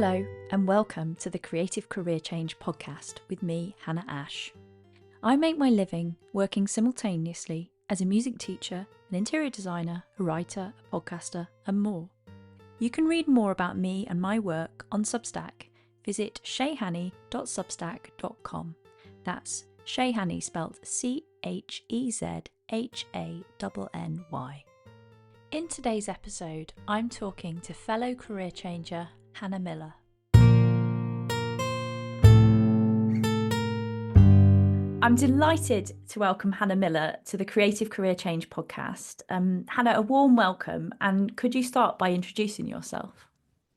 Hello and welcome to the Creative Career Change podcast with me, Hannah Ash. I make my living working simultaneously as a music teacher, an interior designer, a writer, a podcaster and more. You can read more about me and my work on Substack. Visit shayhanny.substack.com. That's Shayhanny spelled Chezhanny. In today's episode, I'm talking to fellow career changer Hannah Miller. I'm delighted to welcome Hannah Miller to the Creative Career Change podcast. Hannah, a warm welcome, and could you start by introducing yourself?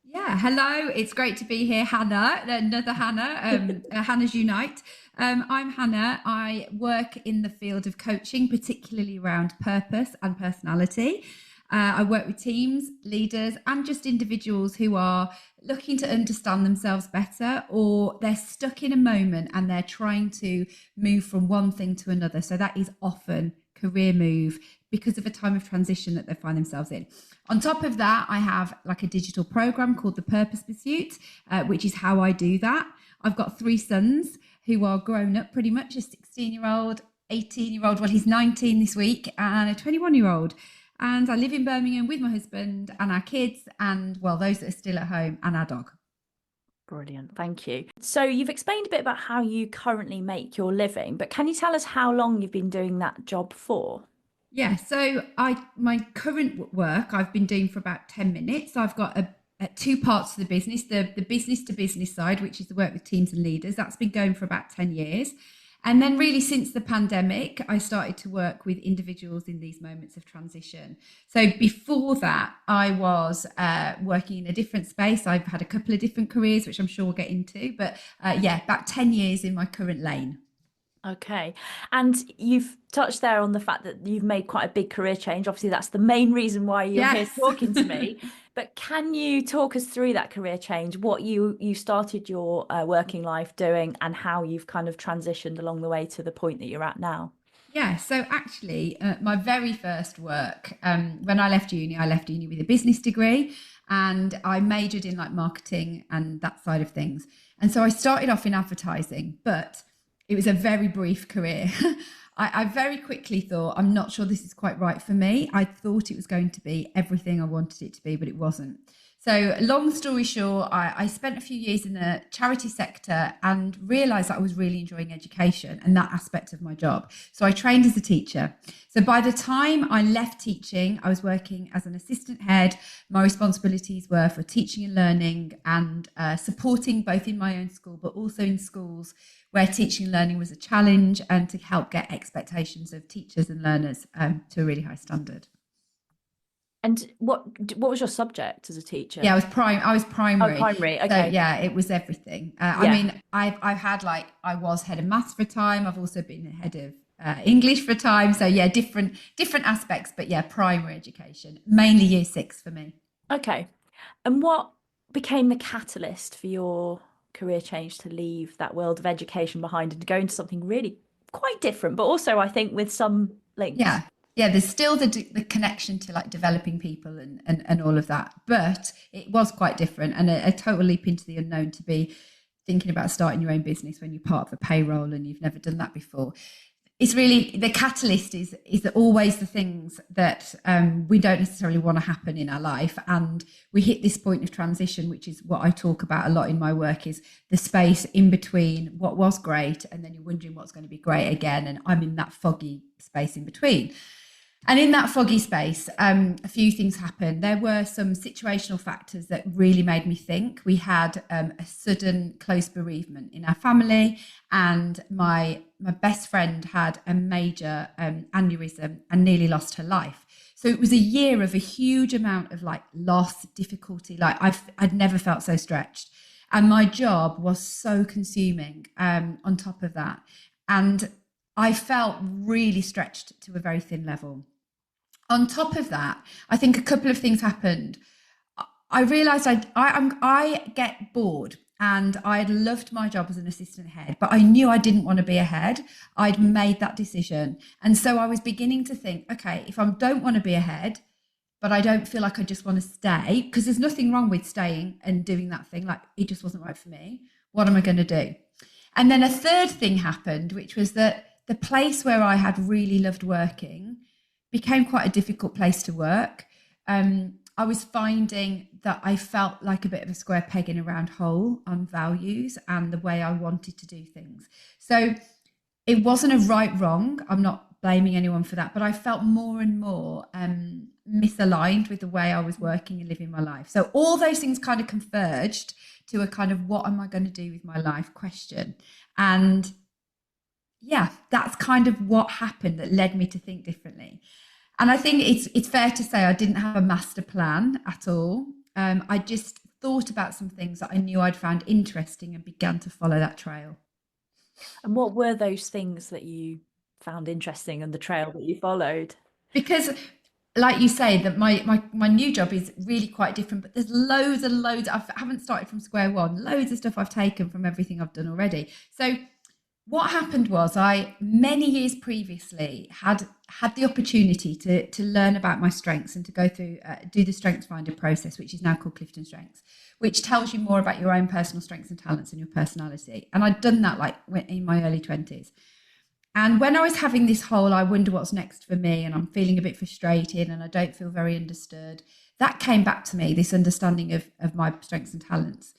Yeah, hello. It's great to be here, Hannah. Another Hannah, Hannah's Unite. I'm Hannah. I work in the field of coaching, particularly around purpose and personality. I work with teams, leaders, and just individuals who are looking to understand themselves better, or they're stuck in a moment and they're trying to move from one thing to another. So that is often career move because of a time of transition that they find themselves in. On top of that, I have like a digital program called The Purpose Pursuit, which is how I do that. I've got 3 sons who are grown up pretty much, a 16-year-old, 18-year-old, well, he's 19 this week, and a 21-year-old. And I live in Birmingham with my husband and our kids and, well, those that are still at home, and our dog. Brilliant, thank you. So you've explained a bit about how you currently make your living, but can you tell us how long you've been doing that job for? Yeah, so my current work I've been doing for about 10 minutes. I've got 2 parts to the business, the business to business side, which is the work with teams and leaders. That's been going for about 10 years. And then really since the pandemic, I started to work with individuals in these moments of transition. So before that, I was working in a different space. I've had a couple of different careers, which I'm sure we'll get into. But about 10 years in my current lane. Okay. And you've touched there on the fact that you've made quite a big career change. Obviously, that's the main reason why you're here talking to me. But can you talk us through that career change, what you started your working life doing and how you've kind of transitioned along the way to the point that you're at now? Yeah, so actually, my very first work, when I left uni with a business degree, and I majored in like marketing and that side of things. And so I started off in advertising, but it was a very brief career. I very quickly thought, I'm not sure this is quite right for me. I thought it was going to be everything I wanted it to be, but it wasn't. So long story short, I spent a few years in the charity sector and realised that I was really enjoying education and that aspect of my job. So I trained as a teacher. So by the time I left teaching, I was working as an assistant head. My responsibilities were for teaching and learning and supporting both in my own school, but also in schools where teaching and learning was a challenge, and to help get expectations of teachers and learners to a really high standard. And what was your subject as a teacher? Yeah, I was primary. Oh, primary. Okay. So yeah, it was everything. I mean, I've had I was head of maths for a time. I've also been head of English for a time. So yeah, different aspects. But yeah, primary education, mainly year 6 for me. Okay. And what became the catalyst for your career change to leave that world of education behind and to go into something really quite different, but also I think with some links? Yeah, there's still the connection to like developing people and all of that, but it was quite different and a total leap into the unknown to be thinking about starting your own business when you're part of a payroll and you've never done that before. It's really the catalyst is always the things that we don't necessarily want to happen in our life, and we hit this point of transition, which is what I talk about a lot in my work, is the space in between what was great and then you're wondering what's going to be great again, and I'm in that foggy space in between. And in that foggy space, a few things happened. There were some situational factors that really made me think. We had a sudden close bereavement in our family, and my best friend had a major aneurysm and nearly lost her life. So it was a year of a huge amount of like loss, difficulty. Like I'd never felt so stretched. And my job was so consuming on top of that. And I felt really stretched to a very thin level. On top of that, I think a couple of things happened. I realised I get bored, and I had loved my job as an assistant head, but I knew I didn't want to be a head. I'd made that decision. And so I was beginning to think, okay, if I don't want to be a head, but I don't feel like I just want to stay, because there's nothing wrong with staying and doing that thing. Like, it just wasn't right for me. What am I going to do? And then a third thing happened, which was that the place where I had really loved working became quite a difficult place to work. I was finding that I felt like a bit of a square peg in a round hole on values and the way I wanted to do things. So it wasn't a right wrong. I'm not blaming anyone for that, but I felt more and more misaligned with the way I was working and living my life. So all those things kind of converged to a kind of, what am I going to do with my life question. And yeah, that's kind of what happened that led me to think differently. And I think it's fair to say I didn't have a master plan at all. I just thought about some things that I knew I'd found interesting and began to follow that trail. And what were those things that you found interesting and the trail that you followed? Because like you say, that my new job is really quite different, but there's loads and loads. I haven't started from square one. Loads of stuff I've taken from everything I've done already. So what happened was, I many years previously had the opportunity to learn about my strengths and to go through do the strengths finder process, which is now called Clifton Strengths, which tells you more about your own personal strengths and talents and your personality. And I'd done that like in my early 20s. And when I was having this whole, I wonder what's next for me, and I'm feeling a bit frustrated and I don't feel very understood, that came back to me, this understanding of my strengths and talents.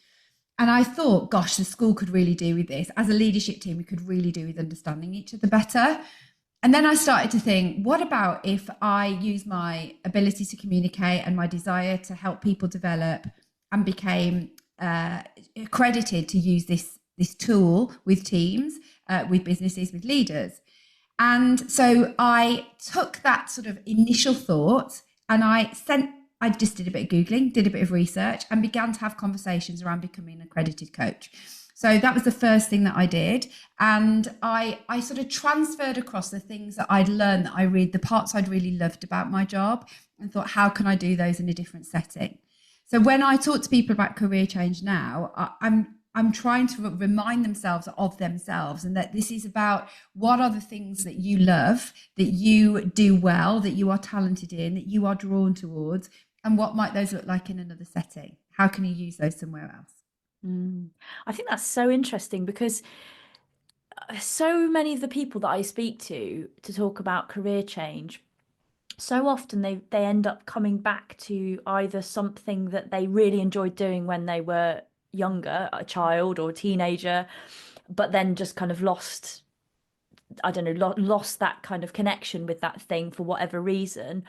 And I thought, gosh, the school could really do with this. As a leadership team, we could really do with understanding each other better. And then I started to think, what about if I use my ability to communicate and my desire to help people develop, and became accredited to use this tool with teams, with businesses, with leaders. And so I took that sort of initial thought, and I just did a bit of Googling, did a bit of research, and began to have conversations around becoming an accredited coach. So that was the first thing that I did. And I sort of transferred across the things that I'd learned, that the parts I'd really loved about my job, and thought, how can I do those in a different setting? So when I talk to people about career change now, I'm trying to remind themselves of themselves, and that this is about, what are the things that you love, that you do well, that you are talented in, that you are drawn towards, and what might those look like in another setting? How can you use those somewhere else? I think that's so interesting, because so many of the people that I speak to talk about career change, so often they end up coming back to either something that they really enjoyed doing when they were younger, a child or a teenager, but then just kind of lost, I don't know, lost that kind of connection with that thing for whatever reason.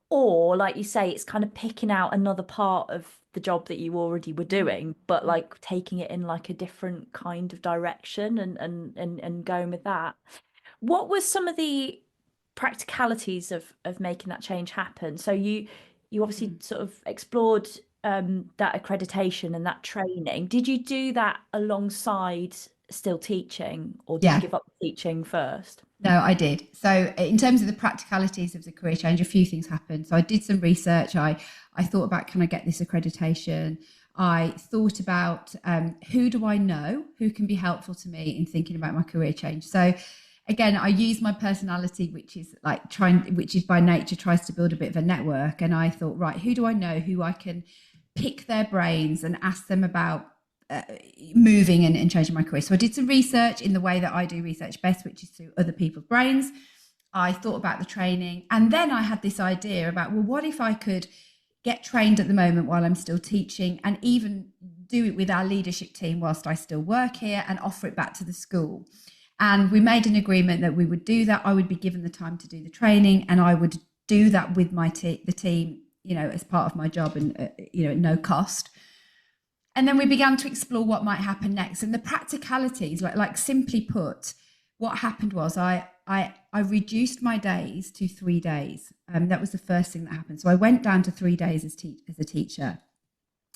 Or, like you say, it's kind of picking out another part of the job that you already were doing, but like taking it in like a different kind of direction, and going with that. What were some of the practicalities of making that change happen? So you obviously sort of explored that accreditation and that training. Did you do that alongside still teaching, or did you Yeah. give up teaching first? No, I did. So in terms of the practicalities of the career change, a few things happened. So I did some research. I thought about, can I get this accreditation? I thought about who do I know who can be helpful to me in thinking about my career change. So again, I use my personality, which is which is by nature tries to build a bit of a network. And I thought, right, who do I know who I can pick their brains and ask them about moving and changing my career. So I did some research in the way that I do research best, which is through other people's brains. I thought about the training, and then I had this idea about, well, what if I could get trained at the moment while I'm still teaching, and even do it with our leadership team whilst I still work here, and offer it back to the school. And we made an agreement that we would do that. I would be given the time to do the training, and I would do that with the team, as part of my job, and at no cost. And then we began to explore what might happen next, and the practicalities. Like simply put, what happened was I reduced my days to 3 days. That was the first thing that happened. So I went down to 3 days as a teacher.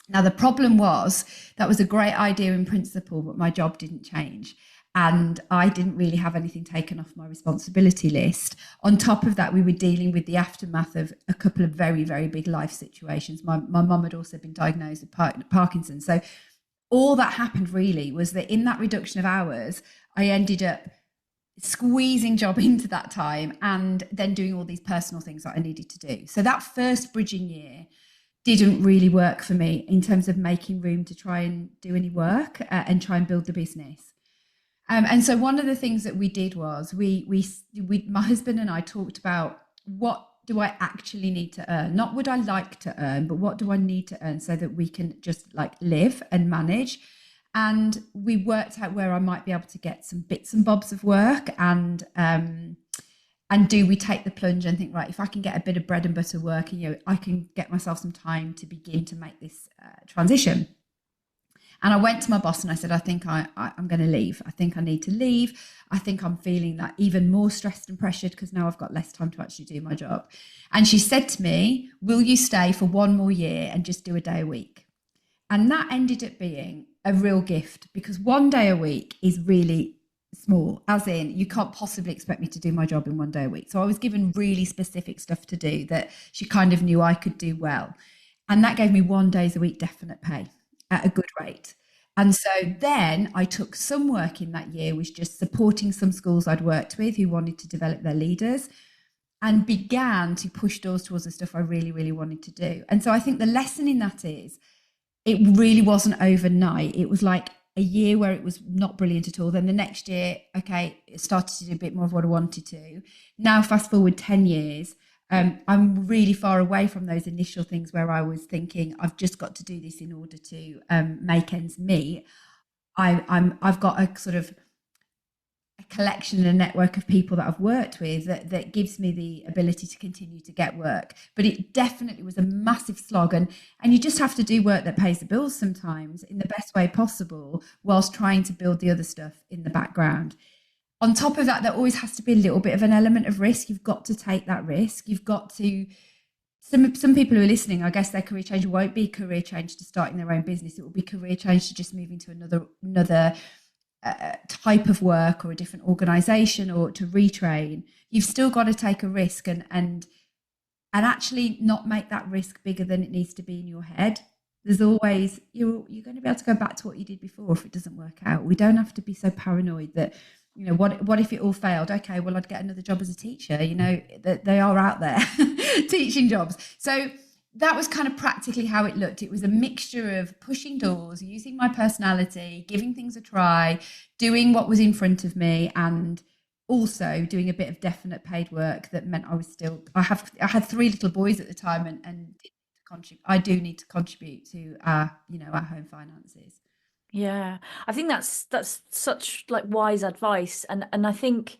Now the problem was, that was a great idea in principle, but my job didn't change. And I didn't really have anything taken off my responsibility list. On top of that, we were dealing with the aftermath of a couple of very, very big life situations. My mum had also been diagnosed with Parkinson's. So all that happened really was that in that reduction of hours, I ended up squeezing job into that time and then doing all these personal things that I needed to do. So that first bridging year didn't really work for me in terms of making room to try and do any work and try and build the business. And so one of the things that we did was my husband and I talked about what do I actually need to earn? Not would I like to earn, but what do I need to earn so that we can just like live and manage? And we worked out where I might be able to get some bits and bobs of work and do we take the plunge and think, right, if I can get a bit of bread and butter work, I can get myself some time to begin to make this transition. And I went to my boss and I said, I think I'm going to leave. I think I need to leave. I think I'm feeling that even more stressed and pressured because now I've got less time to actually do my job. And she said to me, will you stay for one more year and just do a day a week? And that ended up being a real gift because one day a week is really small, as in you can't possibly expect me to do my job in one day a week. So I was given really specific stuff to do that she kind of knew I could do well. And that gave me 1 day a week definite pay at a good rate. And so then I took some work in that year, was just supporting some schools I'd worked with who wanted to develop their leaders and began to push doors towards the stuff I really, really wanted to do. And so I think the lesson in that is it really wasn't overnight. It was like a year where it was not brilliant at all. Then the next year, okay, it started to do a bit more of what I wanted to. Now, fast forward 10 years, I'm really far away from those initial things where I was thinking, I've just got to do this in order to make ends meet. I've got a sort of a collection and a network of people that I've worked with that gives me the ability to continue to get work. But it definitely was a massive slog. And you just have to do work that pays the bills sometimes in the best way possible whilst trying to build the other stuff in the background. On top of that, there always has to be a little bit of an element of risk. You've got to take that risk. You've got to some people who are listening, I guess their career change won't be career change to starting their own business. It will be career change to just moving to another type of work or a different organization or to retrain. You've still got to take a risk and actually not make that risk bigger than it needs to be in your head. There's always you're going to be able to go back to what you did before if it doesn't work out. We don't have to be so paranoid that what if it all failed? Okay, well, I'd get another job as a teacher. That they are out there teaching jobs. So that was kind of practically how it looked. It was a mixture of pushing doors, using my personality, giving things a try, doing what was in front of me, and also doing a bit of definite paid work that meant I had 3 little boys at the time and I do need to contribute to our home finances. Yeah, I think that's such like wise advice, and I think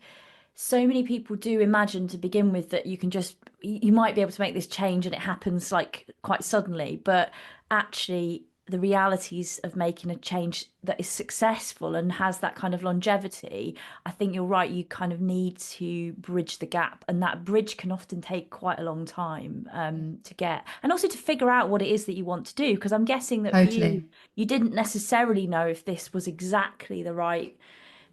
so many people do imagine to begin with that you can just you might be able to make this change and it happens like quite suddenly, but actually the realities of making a change that is successful and has that kind of longevity, I think you're right, you kind of need to bridge the gap, and that bridge can often take quite a long time to get, and also to figure out what it is that you want to do, because I'm guessing that for you, Totally. you didn't necessarily know if this was exactly the right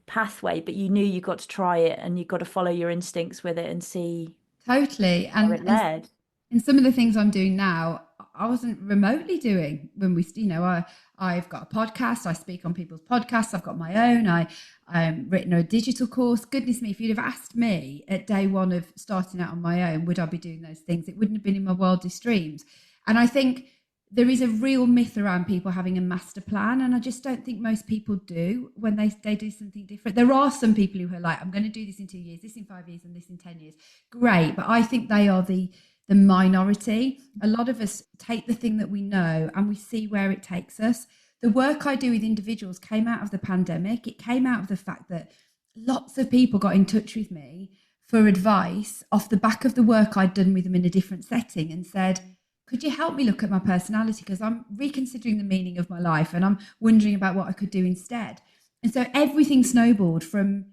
pathway, but you knew you got to try it and you got to follow your instincts with it and see Totally. where it led. And some of the things I'm doing now, I wasn't remotely doing when I've got a podcast. I speak on people's podcasts. I've got my own. I'm written a digital course. Goodness me, if you'd have asked me at day one of starting out on my own, would I be doing those things? It wouldn't have been in my wildest dreams. And I think there is a real myth around people having a master plan. And I just don't think most people do when they do something different. There are some people who are like, I'm going to do this in 2 years, this in 5 years, and this in 10 years. Great. But I think they are the minority. A lot of us take the thing that we know and we see where it takes us. The work I do with individuals came out of the pandemic. It came out of the fact that lots of people got in touch with me for advice off the back of the work I'd done with them in a different setting and said, could you help me look at my personality? Because I'm reconsidering the meaning of my life and I'm wondering about what I could do instead. And so everything snowballed from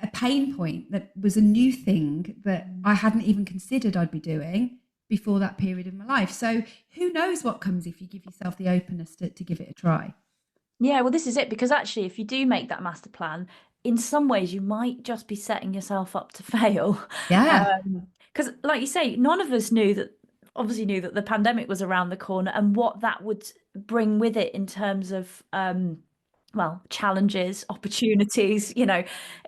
a pain point that was a new thing that I hadn't even considered I'd be doing before that period of my life. So who knows what comes if you give yourself the openness to give it a try. Yeah, well, this is it, because actually, if you do make that master plan, in some ways, you might just be setting yourself up to fail. Yeah, Because, like you say, none of us obviously knew that the pandemic was around the corner and what that would bring with it in terms of well, challenges, opportunities, you know,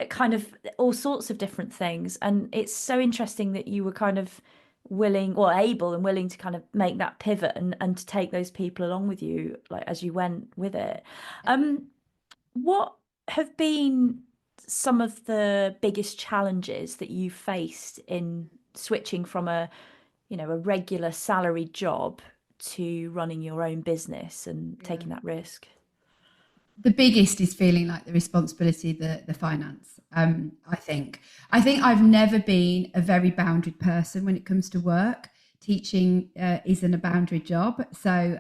kind of all sorts of different things. And it's so interesting that you were kind of willing or able and willing to kind of make that pivot and to take those people along with you, like as you went with it. Um, what have been some of the biggest challenges that you faced in switching from a, you know, a regular salaried job to running your own business and Yeah. taking that risk? The biggest is feeling like the responsibility, the finance. I think I've never been a very boundaried person when it comes to work. Teaching isn't a boundary job, so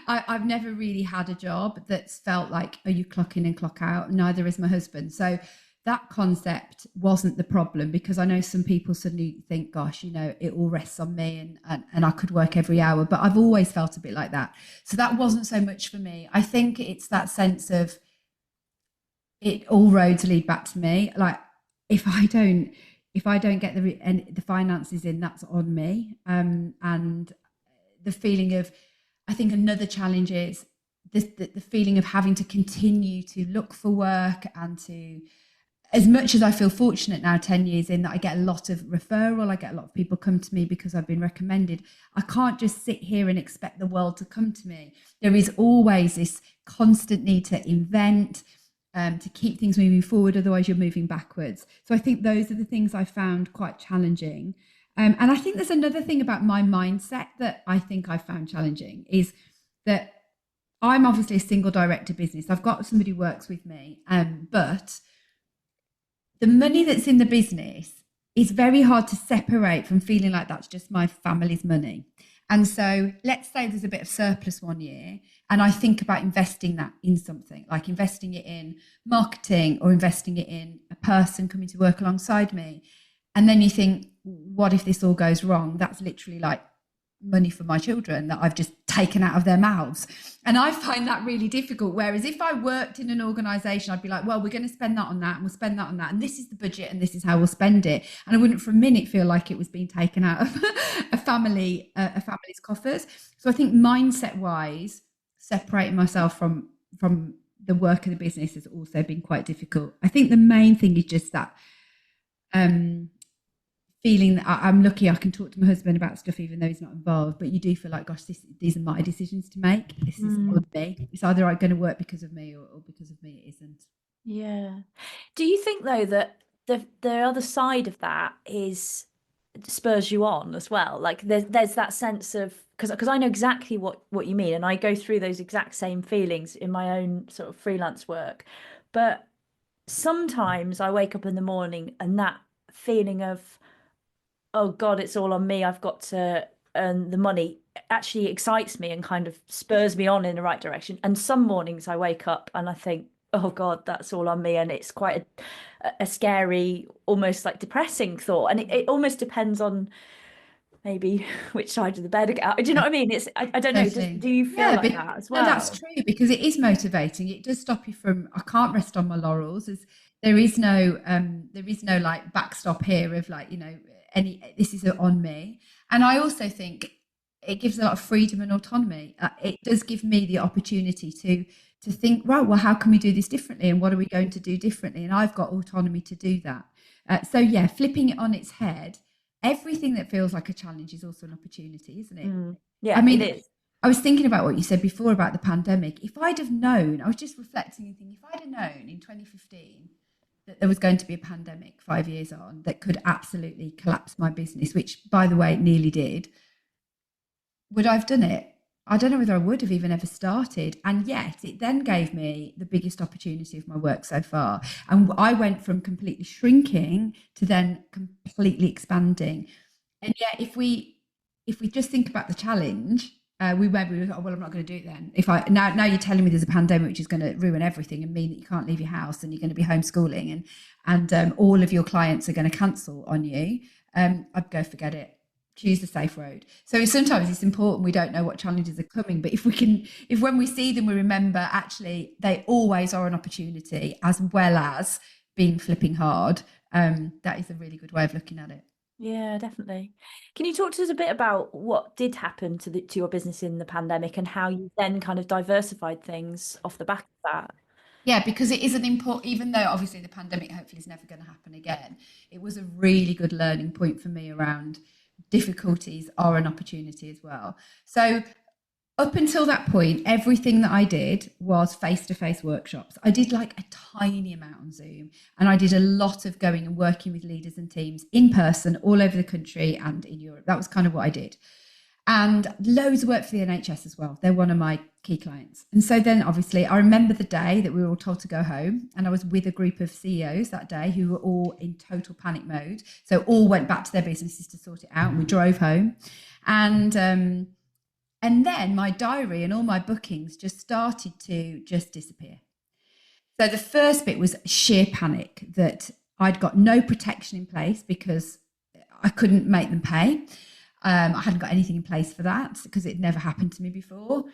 I've never really had a job that's felt like, are you clock in and clock out? Neither is my husband. So that concept wasn't the problem, because I know some people suddenly think, gosh, you know, it all rests on me, and I could work every hour. But I've always felt a bit like that. So that wasn't so much for me. I think it's that sense of, it all roads lead back to me. Like, if I don't if I don't get the finances in, that's on me. And the feeling of, I think another challenge is the feeling of having to continue to look for work, and to, as much as I feel fortunate now, 10 years in, that I get a lot of referral, I get a lot of people come to me because I've been recommended. I can't just sit here and expect the world to come to me. There is always this constant need to invent, to keep things moving forward. Otherwise, you're moving backwards. So I think those are the things I found quite challenging. And I think there's another thing about my mindset that I think I found challenging, is that I'm obviously a single director business. I've got somebody who works with me, but the money that's in the business is very hard to separate from feeling like that's just my family's money. And so let's say there's a bit of surplus one year, and I think about investing that in something, like investing it in marketing, or investing it in a person coming to work alongside me. And then you think, what if this all goes wrong? That's literally like money for my children that I've just taken out of their mouths. And I find that really difficult. Whereas if I worked in an organization, I'd be like, well, we're going to spend that on that, and we'll spend that on that. And this is the budget, and this is how we'll spend it. And I wouldn't for a minute feel like it was being taken out of a family's coffers. So I think mindset wise, separating myself from the work of the business has also been quite difficult. I think the main thing is just that um feeling that I'm lucky I can talk to my husband about stuff even though he's not involved. But you do feel like, gosh, these are my decisions to make. This is on me. It's either going to work because of me, or because of me it isn't. Yeah. Do you think though that the other side of that is spurs you on as well? Like there's that sense of, because I know exactly what you mean, and I go through those exact same feelings in my own sort of freelance work. But sometimes I wake up in the morning and that feeling of, oh God, it's all on me. I've got to earn the money actually excites me and kind of spurs me on in the right direction. And some mornings I wake up and I think, oh God, that's all on me. And it's quite a scary, almost like depressing thought. And it almost depends on maybe which side of the bed I get out. Do you know what I mean? I don't know. Totally. Do you feel Yeah, like but that as no, that's well? true, because it is motivating. It does stop you from, I can't rest on my laurels. There is no like backstop here of like, any, this is on me. And I also think it gives a lot of freedom and autonomy. It does give me the opportunity to think, right, well, how can we do this differently, and what are we going to do differently? And I've got autonomy to do that. So yeah, flipping it on its head, everything that feels like a challenge is also an opportunity, isn't it? I Yeah, it mean, is. I was thinking about what you said before about the pandemic. If I'd have known, I was just reflecting and thinking, if I'd have known in 2015 that there was going to be a pandemic 5 years on that could absolutely collapse my business, which, by the way, it nearly did, would I have done it? I don't know whether I would have even ever started. And yet it then gave me the biggest opportunity of my work so far. And I went from completely shrinking to then completely expanding. And yet if we just think about the challenge, we maybe, oh, well, I'm not going to do it then. If I now you're telling me there's a pandemic which is going to ruin everything and mean that you can't leave your house, and you're going to be homeschooling, and all of your clients are going to cancel on you. I'd go, forget it. Choose the safe road. So sometimes it's important, we don't know what challenges are coming, but if when we see them, we remember actually they always are an opportunity, as well as being flipping hard. That is a really good way of looking at it. Yeah, definitely. Can you talk to us a bit about what did happen to your business in the pandemic and how you then kind of diversified things off the back of that? Yeah, because it is an important, even though obviously the pandemic hopefully is never going to happen again, it was a really good learning point for me around difficulties are an opportunity as well. So up until that point, everything that I did was face to face workshops. I did like a tiny amount on Zoom, and I did a lot of going and working with leaders and teams in person all over the country and in Europe. That was kind of what I did. And loads of work for the NHS as well. They're one of my key clients. And so then obviously I remember the day that we were all told to go home, and I was with a group of CEOs that day who were all in total panic mode. So all went back to their businesses to sort it out, and we drove home. And then my diary and all my bookings just started to just disappear. So the first bit was sheer panic that I'd got no protection in place because I couldn't make them pay. I hadn't got anything in place for that because it never happened to me before.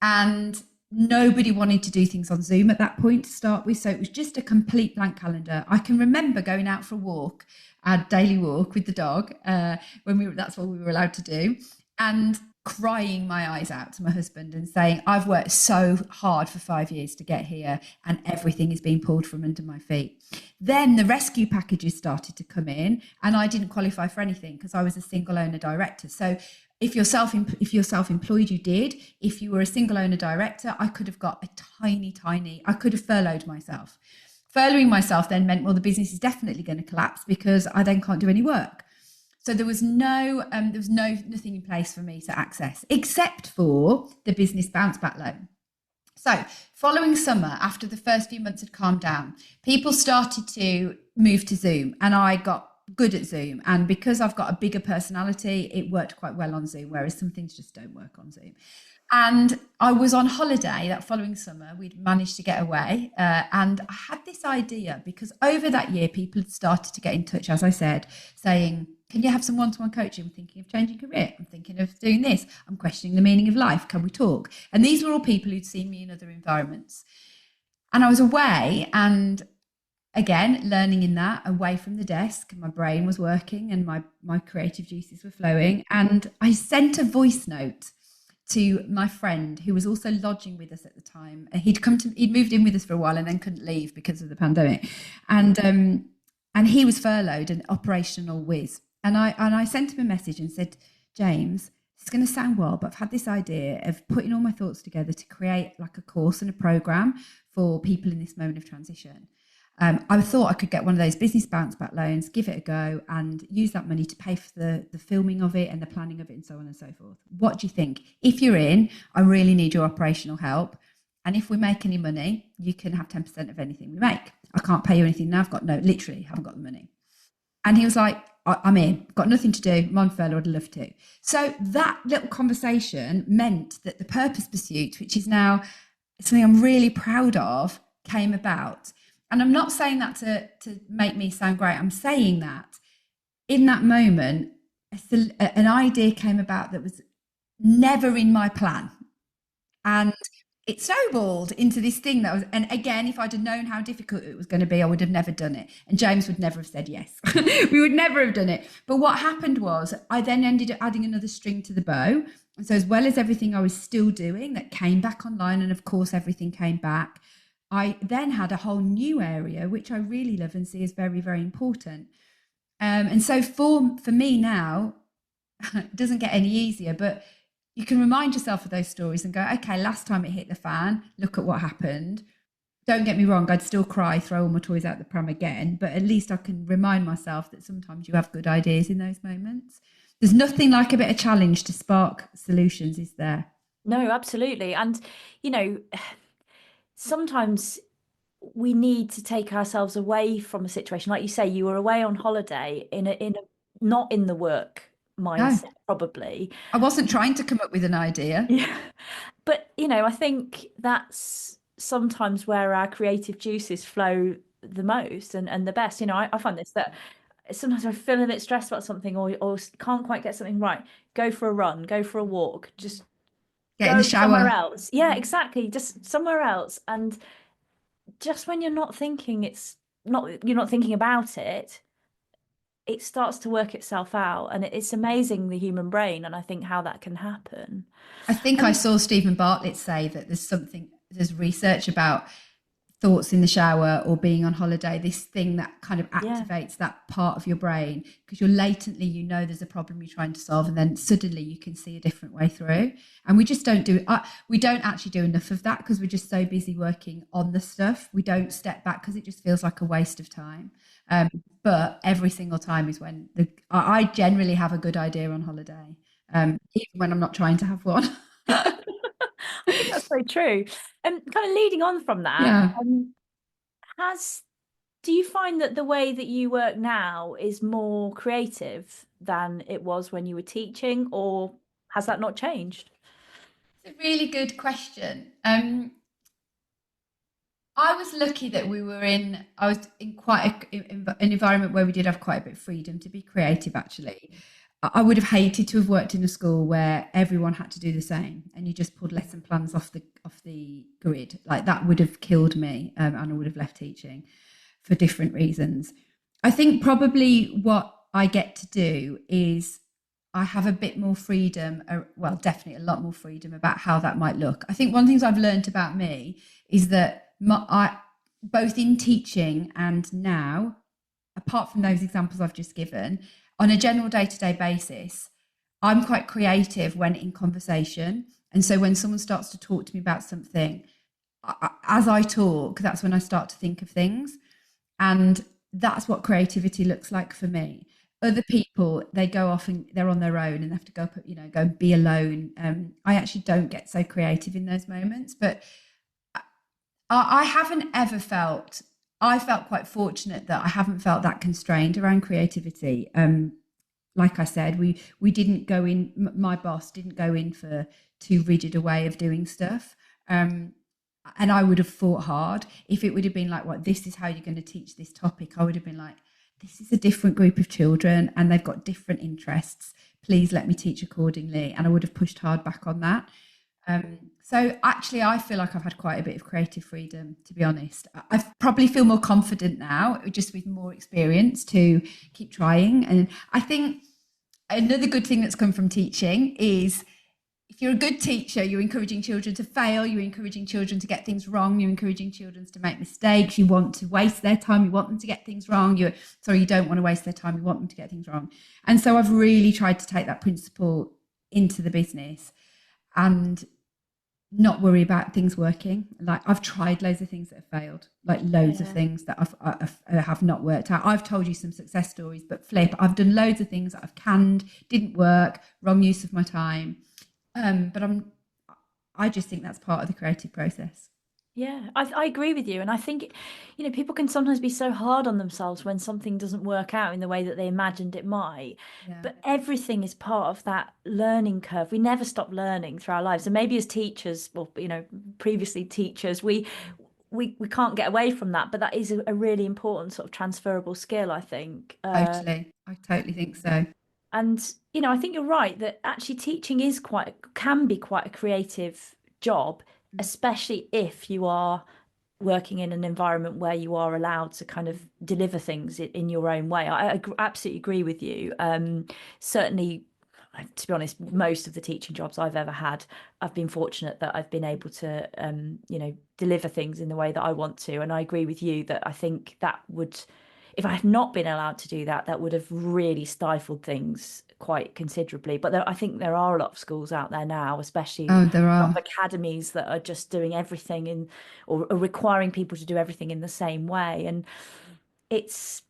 And nobody wanted to do things on Zoom at that point to start with. So it was just a complete blank calendar. I can remember going out for a walk, our daily walk with the dog, that's what we were allowed to do. And crying my eyes out to my husband and saying, I've worked so hard for 5 years to get here and everything is being pulled from under my feet. Then the rescue packages started to come in, and I didn't qualify for anything because I was a single owner director. So if you're self-employed, you did. If you were a single owner director, I could have got a tiny, I could have furloughed myself. Furloughing myself then meant, well, the business is definitely going to collapse because I then can't do any work. So there was nothing in place for me to access except for the business bounce back loan. So following summer, after the first few months had calmed down, people started to move to Zoom, and I got good at Zoom. And because I've got a bigger personality, it worked quite well on Zoom, whereas some things just don't work on Zoom. And I was on holiday that following summer. We'd managed to get away. And I had this idea because over that year, people had started to get in touch, as I said, saying, can you have some one-to-one coaching? I'm thinking of changing career. I'm thinking of doing this. I'm questioning the meaning of life. Can we talk? And these were all people who'd seen me in other environments. And I was away and again, learning in that away from the desk. My brain was working and my creative juices were flowing. And I sent a voice note to my friend who was also lodging with us at the time. He'd moved in with us for a while and then couldn't leave because of the pandemic. And he was furloughed and operational whiz. And I sent him a message and said, James, it's going to sound wild, but I've had this idea of putting all my thoughts together to create like a course and a program for people in this moment of transition. I thought I could get one of those business bounce back loans, give it a go, and use that money to pay for the filming of it and the planning of it and so on and so forth. What do you think? If you're in, I really need your operational help. And if we make any money, you can have 10% of anything we make. I can't pay you anything now. Literally haven't got the money. And he was like, I'm in, got nothing to do. I'm on furlough, I'd love to. So that little conversation meant that the purpose pursuit, which is now something I'm really proud of, came about. And I'm not saying that to make me sound great. I'm saying that in that moment, an idea came about that was never in my plan. And it snowballed into this thing that was, and again, if I'd have known how difficult it was going to be, I would have never done it. And James would never have said yes. We would never have done it. But what happened was I then ended up adding another string to the bow. And so as well as everything I was still doing that came back online, and of course everything came back, I then had a whole new area, which I really love and see as very, very important. And so for me now, it doesn't get any easier, but you can remind yourself of those stories and go, okay, last time it hit the fan, look at what happened. Don't get me wrong, I'd still cry, throw all my toys out the pram again, but at least I can remind myself that sometimes you have good ideas in those moments. There's nothing like a bit of challenge to spark solutions, is there? No, absolutely. And, you know, sometimes we need to take ourselves away from a situation. Like you say, you were away on holiday in a not in the work No, mindset, probably. I wasn't trying to come up with an idea. Yeah. But, you know, I think that's sometimes where our creative juices flow the most and the best. You know, I find this that sometimes I feel a bit stressed about something or can't quite get something right. Go for a run, go for a walk, just Get in the go somewhere shower. else. Yeah, exactly. Just somewhere else. And just when you're not thinking you're not thinking about it, it starts to work itself out. And it's amazing the human brain and I think how that can happen. I think I Um, saw Stephen Bartlett say that there's research about thoughts in the shower or being on holiday, this thing that kind of Yeah. activates that part of your brain because you're latently, there's a problem you're trying to solve, and then suddenly you can see a different way through. And we just don't do we don't actually do enough of that because we're just so busy working on the stuff. We don't step back because it just feels like a waste of time. Um, but every single time is when I generally have a good idea on holiday, even when I'm not trying to have one. I think that's so true. And kind of leading on from that, Yeah. has do you find that the way that you work now is more creative than it was when you were teaching, or has that not changed? It's a really good question. I was lucky that I was in quite an environment where we did have quite a bit of freedom to be creative, actually. I would have hated to have worked in a school where everyone had to do the same and you just pulled lesson plans off the grid. Like that would have killed me, and I would have left teaching for different reasons. I think probably what I get to do is I have a bit more freedom, well, definitely a lot more freedom about how that might look. I think one of the things I've learned about me is that both in teaching and now, apart from those examples I've just given, on a general day-to-day basis, I'm quite creative when in conversation. And so when someone starts to talk to me about something, as I talk, that's when I start to think of things. And that's what creativity looks like for me. Other people, they go off and they're on their own and they have to go, go and be alone. I actually don't get so creative in those moments, but I haven't ever felt. I felt quite fortunate that I haven't felt that constrained around creativity. Like I said, we didn't go in. My boss didn't go in for too rigid a way of doing stuff. And I would have fought hard if it would have been like, "What? This is how you're going to teach this topic." I would have been like, "This is a different group of children, and they've got different interests. Please let me teach accordingly." And I would have pushed hard back on that. So actually, I feel like I've had quite a bit of creative freedom, to be honest. I probably feel more confident now, just with more experience to keep trying. And I think another good thing that's come from teaching is if you're a good teacher, you're encouraging children to fail, you're encouraging children to get things wrong, you're encouraging children to make mistakes, you want to waste their time, you want them to get things wrong, you don't want to waste their time, you want them to get things wrong. And so I've really tried to take that principle into the business and not worry about things working. Like I've tried loads of things that have failed, like loads of things that I have not worked out. I've told you some success stories, but flip, I've done loads of things that I've canned, didn't work, wrong use of my time. But I just think that's part of the creative process. Yeah, I agree with you. And I think, people can sometimes be so hard on themselves when something doesn't work out in the way that they imagined it might. Yeah, But everything is part of that learning curve. We never stop learning through our lives. And maybe as teachers, well, previously teachers, we can't get away from that. But that is a really important sort of transferable skill, I think. totally. I totally think so. And, I think you're right that actually teaching can be quite a creative job, especially if you are working in an environment where you are allowed to kind of deliver things in your own way. I absolutely agree with you. Certainly, to be honest, most of the teaching jobs I've ever had, I've been fortunate that I've been able to, deliver things in the way that I want to. And I agree with you that I think that would, if I had not been allowed to do that, that would have really stifled things quite considerably. But I think there are a lot of schools out there now, especially Oh, there a lot are. of academies that are just doing everything or requiring people to do everything in the same way. And it's,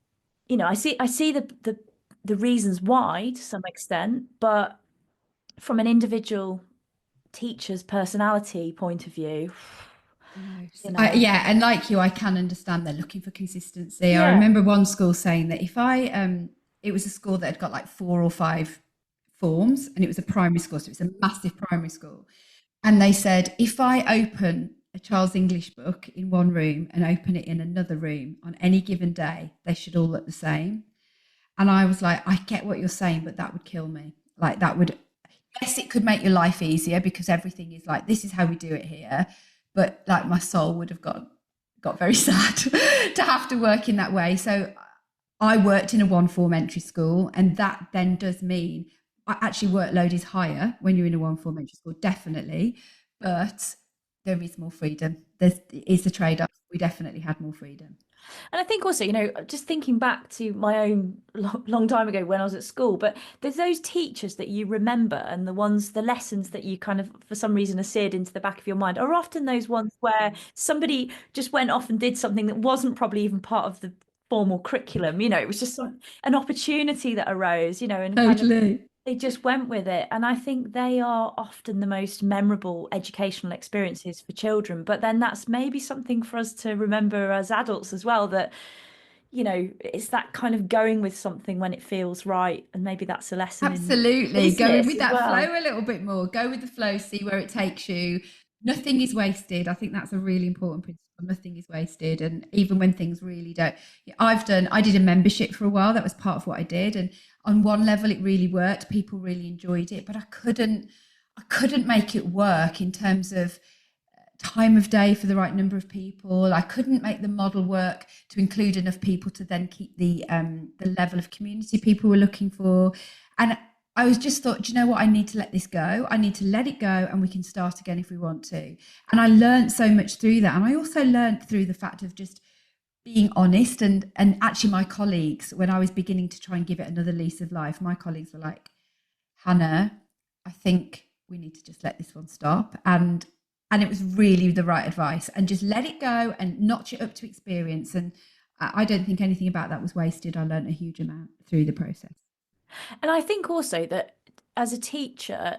I see the reasons why to some extent, but from an individual teacher's personality point of view, No. you know, Yeah, and like you, I can understand they're looking for consistency. I yeah, remember one school saying that it was a school that had got like 4 or 5 forms, and it was a primary school, so it was a massive primary school. And they said, if I open a child's English book in one room and open it in another room on any given day, they should all look the same. And I was like, I get what you're saying, but that would kill me. Like that would, yes, it could make your life easier because everything is like, this is how we do it here. But like my soul would have got very sad to have to work in that way. So I worked in a one form entry school, and that then does mean actually workload is higher when you're in a one form entry school, definitely, but there is more freedom. There is a trade off we definitely had more freedom. And I think also, just thinking back to my own long time ago when I was at school, but there's those teachers that you remember and the lessons that you kind of, for some reason, are seared into the back of your mind are often those ones where somebody just went off and did something that wasn't probably even part of the formal curriculum. It was just an opportunity that arose, and kind of Totally. they just went with it. And I think they are often the most memorable educational experiences for children. But then that's maybe something for us to remember as adults as well, that, it's that kind of going with something when it feels right. And maybe that's a lesson in Absolutely. Going business with as that flow well. a little bit more. Go with the flow, see where it takes you. Nothing is wasted. I think that's a really important principle. Nothing is wasted. And even when things really don't, I did a membership for a while. That was part of what I did. And on one level, it really worked. People really enjoyed it, but I couldn't make it work in terms of time of day for the right number of people. I couldn't make the model work to include enough people to then keep the level of community people were looking for. And I was just thought, do you know what? I need to let this go. I need to let it go, and we can start again if we want to. And I learned so much through that. And I also learned through the fact of just being honest, and actually my colleagues, when I was beginning to try and give it another lease of life, my colleagues were like, Hannah, I think we need to just let this one stop. And it was really the right advice, and just let it go and notch it up to experience. And I don't think anything about that was wasted. I learned a huge amount through the process. And I think also that as a teacher,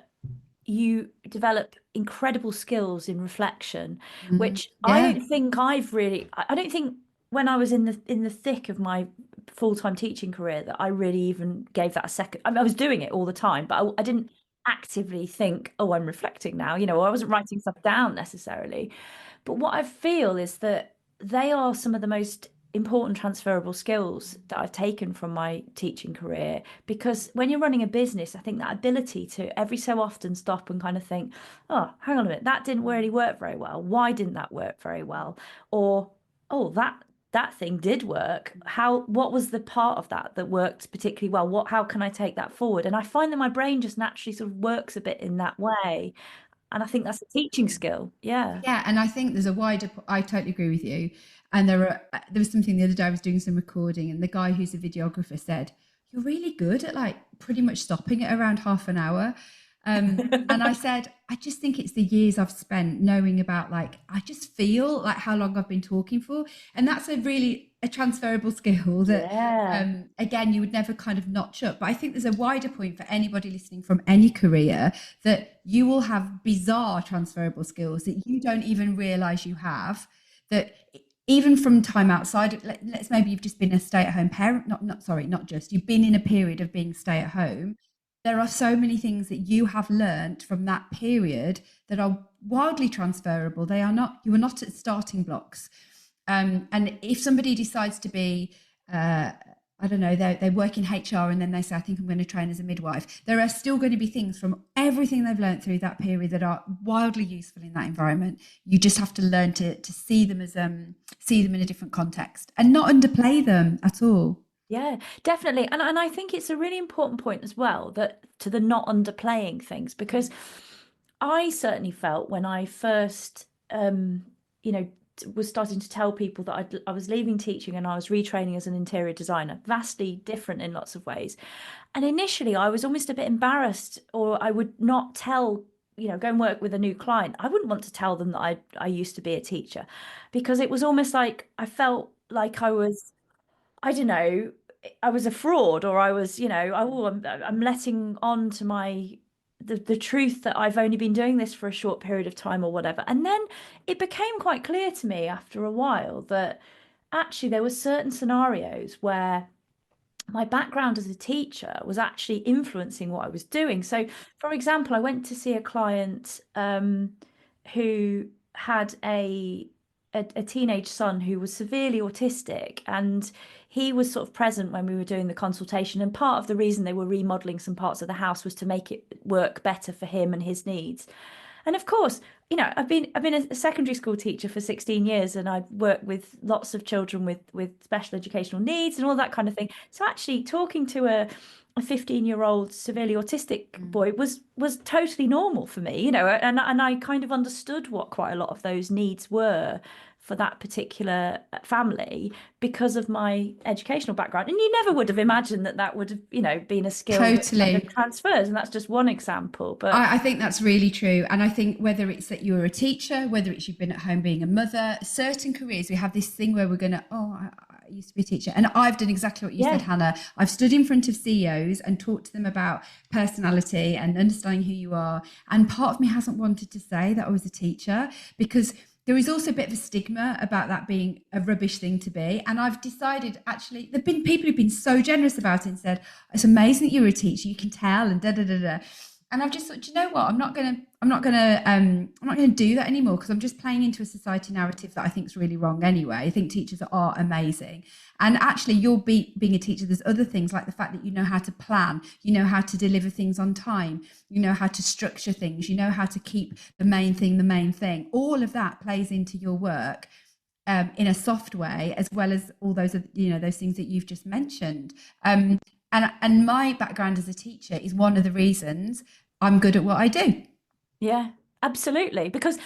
you develop incredible skills in reflection, which I Yeah. don't think I don't think when I was in the thick of my full-time teaching career that I really even gave that a second. I mean, I was doing it all the time, but I didn't actively think, oh, I'm reflecting now, or I wasn't writing stuff down necessarily. But what I feel is that they are some of the most important transferable skills that I've taken from my teaching career. Because when you're running a business, I think that ability to every so often stop and kind of think, oh, hang on a minute, that didn't really work very well. Why didn't that work very well? Or, oh, that thing did work. What was the part of that that worked particularly well? How can I take that forward? And I find that my brain just naturally sort of works a bit in that way. And I think that's a teaching skill. Yeah. Yeah, and I think there's a wider. I totally agree with you. And there was something the other day. I was doing some recording, and the guy who's a videographer said, "You're really good at like pretty much stopping at around half an hour." And I said, "I just think it's the years I've spent knowing about like I just feel like how long I've been talking for, and that's a transferable skill that." Yeah. Again, you would never kind of notch up. But I think there's a wider point for anybody listening from any career, that you will have bizarre transferable skills that you don't even realize you have, that even from time outside of, let's maybe you've just been a stay-at-home parent, not sorry, not just, you've been in a period of being stay-at-home. There are so many things that you have learnt from that period that are wildly transferable. You are not at starting blocks. And if somebody decides to be, I don't know, they work in HR and then they say, I think I'm going to train as a midwife, there are still going to be things from everything they've learned through that period that are wildly useful in that environment. You just have to learn to see them see them in a different context and not underplay them at all. Yeah, definitely. And I think it's a really important point as well, that to the not underplaying things, because I certainly felt when I first was starting to tell people that I was leaving teaching and I was retraining as an interior designer, vastly different in lots of ways. And initially I was almost a bit embarrassed, or I would not tell, go and work with a new client. I wouldn't want to tell them that I used to be a teacher, because it was almost like I felt like I don't know, I was a fraud, or I was, I'm letting on to the truth that I've only been doing this for a short period of time or whatever. And then it became quite clear to me after a while that actually there were certain scenarios where my background as a teacher was actually influencing what I was doing. So, for example, I went to see a client who had a teenage son who was severely autistic, and he was sort of present when we were doing the consultation. And part of the reason they were remodeling some parts of the house was to make it work better for him and his needs. And of course, I've been a secondary school teacher for 16 years, and I've worked with lots of children with special educational needs and all that kind of thing. So actually talking to a 15-year-old severely autistic boy was totally normal for me, and I kind of understood what quite a lot of those needs were for that particular family because of my educational background. And you never would have imagined that that would have, been a skill that kind of Totally. transfers. And that's just one example. But I think that's really true. And I think whether it's that you're a teacher, whether it's you've been at home being a mother, certain careers, we have this thing where we're going to, I used to be a teacher. And I've done exactly what you said, Hannah. I've stood in front of CEOs and talked to them about personality and understanding who you are. And part of me hasn't wanted to say that I was a teacher, because there is also a bit of a stigma about that being a rubbish thing to be. And I've decided, actually, there've been people who've been so generous about it and said, it's amazing that you're a teacher, you can tell, and da da da da. And I've just thought, do you know what? I'm not gonna do that anymore, because I'm just playing into a society narrative that I think is really wrong anyway. I think teachers are amazing, and actually, being a teacher, there's other things like the fact that you know how to plan, you know how to deliver things on time, you know how to structure things, you know how to keep the main thing. All of that plays into your work. In a soft way, as well as all those those things that you've just mentioned. And my background as a teacher is one of the reasons I'm good at what I do. yeah, absolutely. Because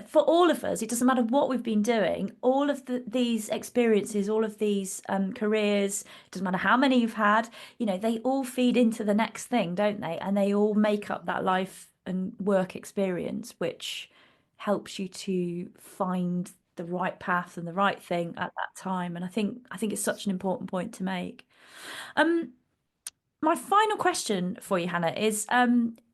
for all of us, it doesn't matter what we've been doing, all of these experiences, all of these careers, doesn't matter how many you've had, they all feed into the next thing, don't they? And they all make up that life and work experience, which helps you to find the right path and the right thing at that time. And I think it's such an important point to make. Um, my final question for you, Hannah, is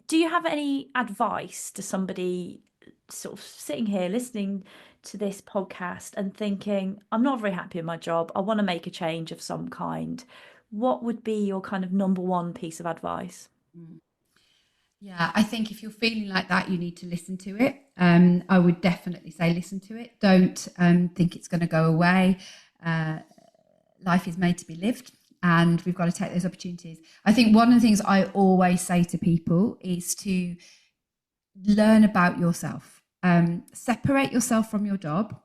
do you have any advice to somebody sort of sitting here listening to this podcast and thinking, I'm not very happy in my job, I want to make a change of some kind? What would be your kind of number one piece of advice? Yeah, I think if you're feeling like that, you need to listen to it. I would definitely say listen to it. Don't think it's going to go away. Life is made to be lived, and we've got to take those opportunities. I think one of the things I always say to people is to learn about yourself. Separate yourself from your job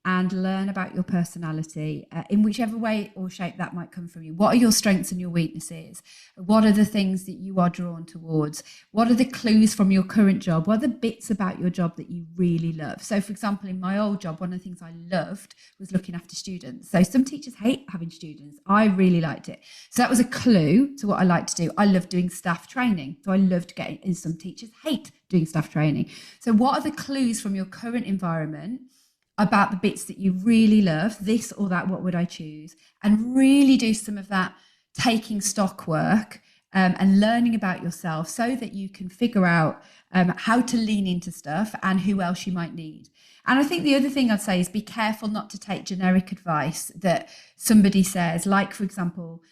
and learn about your personality in whichever way or shape that might come from you. What are your strengths and your weaknesses? What are the things that you are drawn towards? What are the clues from your current job? What are the bits about your job that you really love? So, for example, in my old job, one of the things I loved was looking after students. So some teachers hate having students. I really liked it. So that was a clue to what I like to do. I love doing staff training. So I loved getting, and some teachers hate doing staff training. So what are the clues from your current environment about the bits that you really love, this or that, what would I choose? And really do some of that taking stock work and learning about yourself so that you can figure out how to lean into stuff and who else you might need. And I think the other thing I'd say is be careful not to take generic advice that somebody says, like, for example,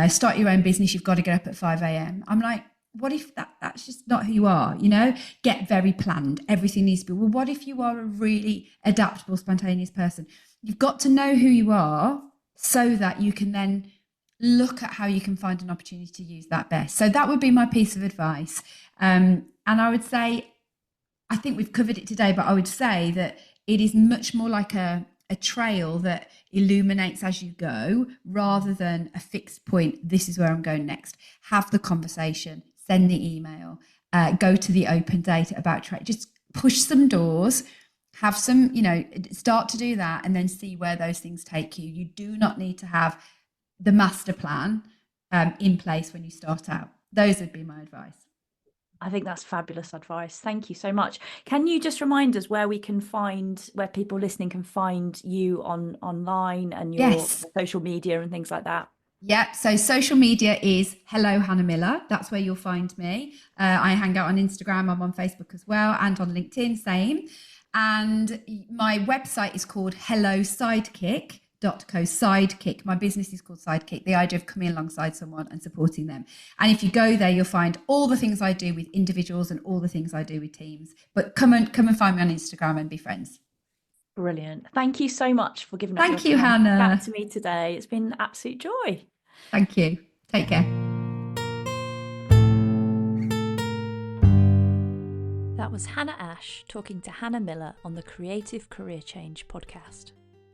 start your own business, you've got to get up at 5 a.m. I'm like, what if that's just not who you are? Get very planned. Everything needs to be. Well, what if you are a really adaptable, spontaneous person? You've got to know who you are so that you can then look at how you can find an opportunity to use that best. So that would be my piece of advice. And I would say, I think we've covered it today, but I would say that it is much more like a trail that illuminates as you go rather than a fixed point. This is where I'm going next. Have the conversation. Send the email, go to the open date about trade, just push some doors, have some, start to do that and then see where those things take you. You do not need to have the master plan in place when you start out. Those would be my advice. I think that's fabulous advice. Thank you so much. Can you just remind us where people listening can find you online and your Yes. social media and things like that? Yeah, so social media is Hello Hannah Miller. That's where you'll find me. I hang out on Instagram, I'm on Facebook as well, and on LinkedIn, same. And my website is called hellosidekick.co. Sidekick. My business is called Sidekick, the idea of coming alongside someone and supporting them. And if you go there, you'll find all the things I do with individuals and all the things I do with teams. But come and find me on Instagram and be friends. Brilliant. Thank you so much for giving up Thank your you, time Hannah. to me today. It's been an absolute joy. Thank you. Take care. That was Hannah Ash talking to Hannah Miller on the Creative Career Change podcast.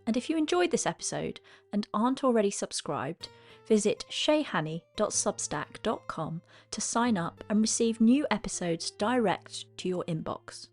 And if you enjoyed this episode and aren't already subscribed, visit shayhanny.substack.com to sign up and receive new episodes direct to your inbox.